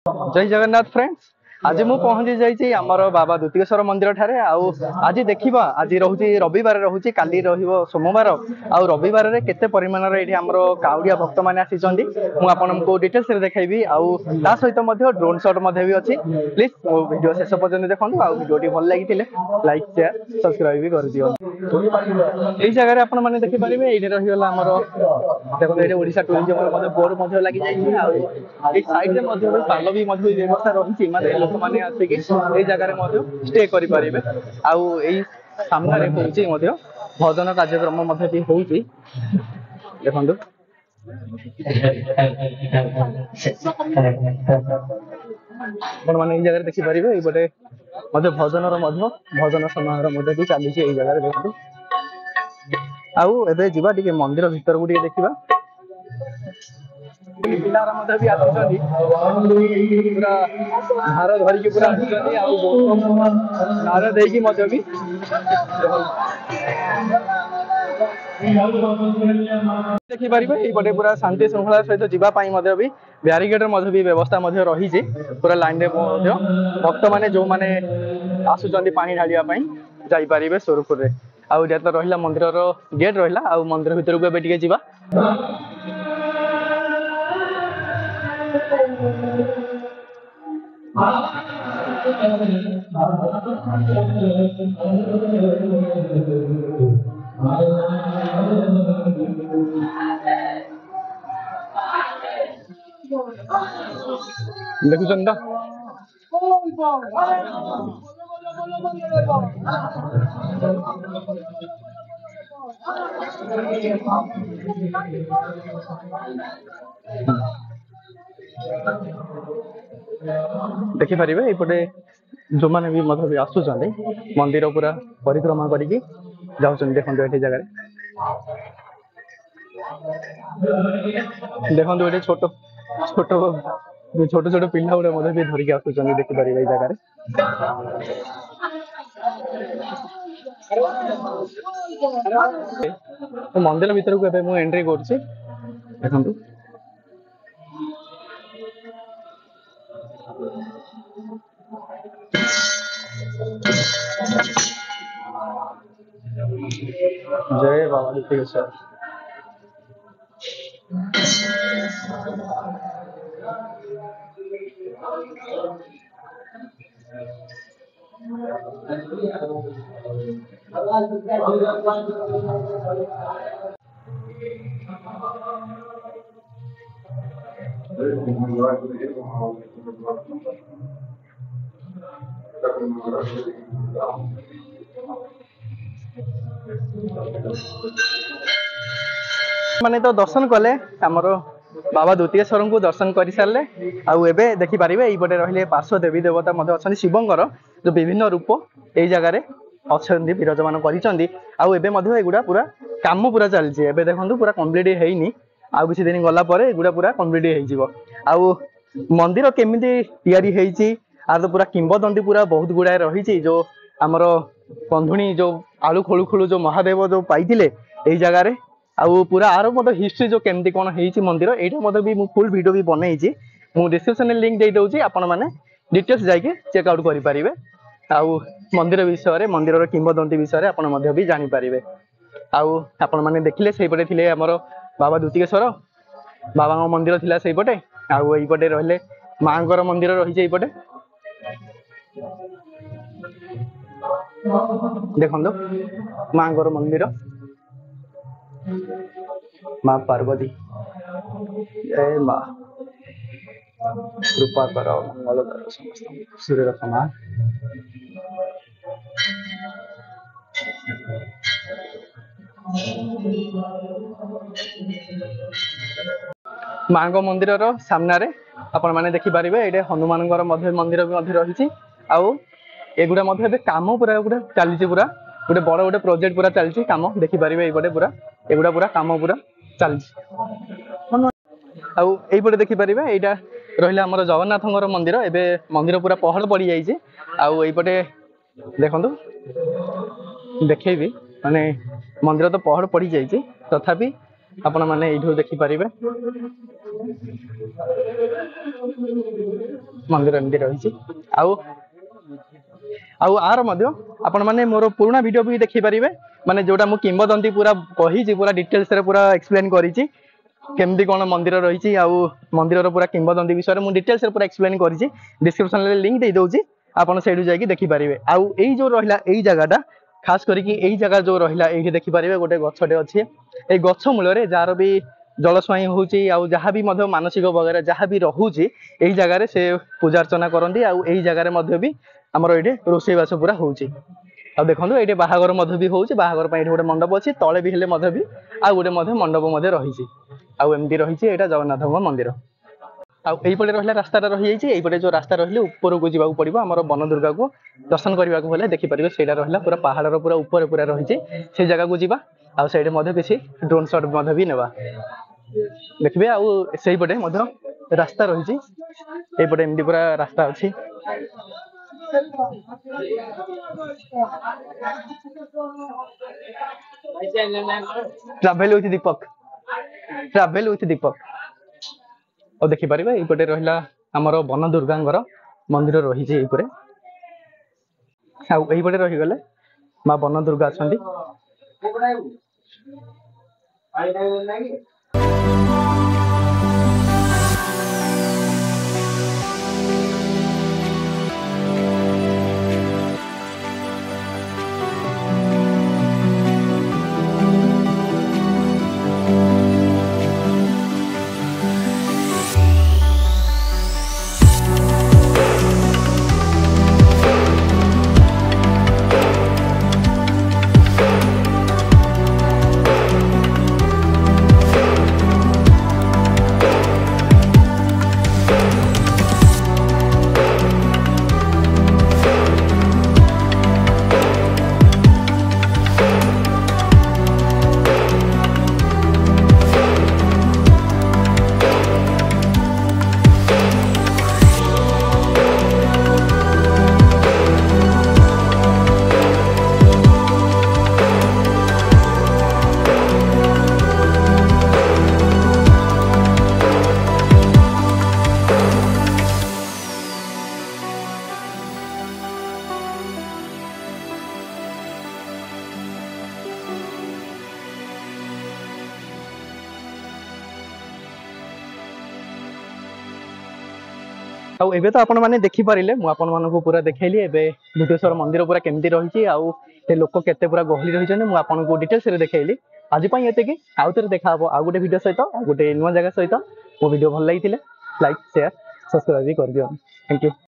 जय जगन्नाथ फ्रेंड्स। आज मु पहुंची जाइए आमर बाबा द्वितीयेश्वर मंदिर ठारे आज देखा आज रोचे रविवार रोचे काली सोमवार आउ रविवार रे केते परिमाण आमर काउड़िया भक्त मैंने आसी मुझे डिटेल्स देखी आउ सहित ड्रोन शॉट भी अच्छी। प्लीज मो वीडियो शेष पर्यटन देखो आउ वीडियो भल लगी लाइक शेयर सब्सक्राइब भी कर दियो। यही जगह आप देखिपारे ये रहीगला आमर देखो ये ओडिशा टूरिज्म बोर्ड लगी जाइए साइड में पाल भी व्यवस्था रही माने लोक मैंने आसिक जगह स्टे करें आउ सामने हूँ भजन कार्यक्रम भी देखो मैंने जगह देखिपारे ये भजन भजन समारोह भी चली जगह देखो आउ एबे जीवा टिके मंदिर भीतर को देखा पिलारा भी आसुचंदी पूरा भार धरिकी पूरा आसुचंदी नार देकी भी देखिपारे ये पूरा शांति श्रृंखला सहित जावाई भी ब्यारिकेडर भी व्यवस्था रही पूरा लाइन रे भक्त मैंने जो मैंने आसुचंदी पानी ढालिया जाइपारे सुरखुर आउ तो रहा मंदिर गेट रहा आउ मंदिर भीतर को एबे जावा देखुन देखिपारे ये जो मैंने भी आसुचंदी मंदिर पूरा परिक्रमा करके जाऊँ देखो ये जगह देखो ये छोट छोट छोट छोट पिला गुड़ा भी धरिकी आसुचंदी देखिपारे ये जगह मंदिर भीतर को मुझे एंट्री कर देखो जय बाबा द्वितीयेश्वर। माने तो दर्शन कले आमर बाबा द्वितीयेश्वर को दर्शन कर सारे आउ एबे देखि पारिबे एई पटे रहिले पार्श्व देवी देवता मध्य अछन शिवंकर जो विभिन्न रूप एई जगह अच्छे विराजमान करिसंदी आउ एबे मध्य एगुडा पूरा काम पूरा चलछि एबे देखंतु पूरा कंप्लीट हेइनी आउ किछि दिन गला परे एगुडा पूरा कंप्लीट हेइ जिवो आउ मंदिर केमिति तयारी हेइछि आर तो पूरा किंबदंती पूरा बहुत गुडा रहिछि जो आमर कंधुणी जो आलू खोलु खोलु जो महादेव जो पाइथिले एई जगह रे आउ पूरा आर हिस्ट्री जो केमती कौन है मंदिर यहाँ भी फुल वीडियो भी बनई मु डिस्क्रिप्शन में लिंक दे दूची आपण मैंने डिटेल्स जाके चेकआउट करेंगे आउ मंदिर विषय मंदिर किंबदंती विषय आप भी जानीपारे आउ आपण मैंने देखिले से पटे थिले हमर बाबा द्वितीयेश्वर बाबा मंदिर थिला से पटे आउ एई पटे रहले मांकर मंदिर रही है पटे देखो मांकर मंदिर माँ पार्वती जय माँ कृपा कर मंगल कर समस्त खुशी रख माँ माँ मंदिर सामने आपण मैंने देखिपारे ये हनुमान मंदिर भी रही आउ एगुड़ा काम पूरा गोटे चली पूरा गोटे बड़ गोटे प्रोजेक्ट पूरा चलती काम देखिपारे ये पूरा एगुड़ा पूरा काम पूरा चलती आउ ये देखिपारे यहाँ रहा आम जगन्नाथ मंदिर एवं मंदिर पूरा पहड़ पड़ जाइए आउ ये देखु देखेबी माने मंदिर तो पहड़ पड़ जाइए तथापि आपण मैंने ये देखिपारे मंदिर एमती रही आर आपण माने मोर पुराना वीडियो भी देखि पारिबे माने जोटा मु किंबदंती पूरा कही पूरा डिटेल्स रे पूरा एक्सप्लेन करिछि केमती कोन मंदिर रही मंदिर पूरा किंबदंती विषय में डिटेल्स रे पूरा एक्सप्लेन करिछि डिस्क्रिप्शन रे लिंक दे दउछि आपण सेडु जाई देखि पारिबे आउ एई जो रहिला एई जगहटा खास करी एई जगह जो रहिला एही देखि पारिबे गोटे गछटे अछि ए गछ मूल रे जार भी जलस्वाई होउछि आउ जहाँ भी मध्य मानसिक वगैरह जहाँ भी रहुछि एही जगह रे से पूजा अर्चना करंदी आउ एही जगह रे मध्य भी हमर एठी रोषेईबास पूरा होउछि आ देखंतु एठी बाहागर मध्य भी होउछि बाहागर पई एठी गोटे मंडप अछि तळे भी हेले मध्य भी आ गोटे मध्य मंडप मध्य रहिछि आउ एमती रहिछि एटा जगन्नाथ मंदिर आउ एई पटे रहिला रास्ताटा रहि जाइछि एई पटे जो रास्ता रहिले ऊपर को जिबाकू पड़िबो हमर वन दुर्गा को दर्शन करबाकू होले देखि परिबे सेटा रहिला पूरा पहाड़ पूरा ऊपर पूरा रहिछि से जगह को जिबा आउ सेडे मध्य किछि ड्रोन शॉट मध्य भी नेबा देखबे आउ सेई पटे मध्य रास्ता रहिछि एई पटे एमती पूरा रास्ता अछि ट्रैवल विथ दीपक और देखि पारिबे एई पटे रहिला हमर वन दुर्गांगर मंदिर रहिछि एई परे आ एई पटे रहि गले मां वन दुर्गा अछंती आउ एबे तो आपण माने देखि पारिले मु आपण मानको पूरा देखैली एबे भूतेश्वर मंदिर पूरा केमती रहिछि आउ से लोक केते पूरा गहली रहिछन मु आपण को डिटेल्स रे देखैली आज पई एते कि आउ तरे देखा हबो आ गुटे वीडियो सहित आ गुटे नुवा जगह सहित मो वीडियो भल लागिथिले लाइक शेयर सब्सक्राइब भी कर दियो थैंक यू।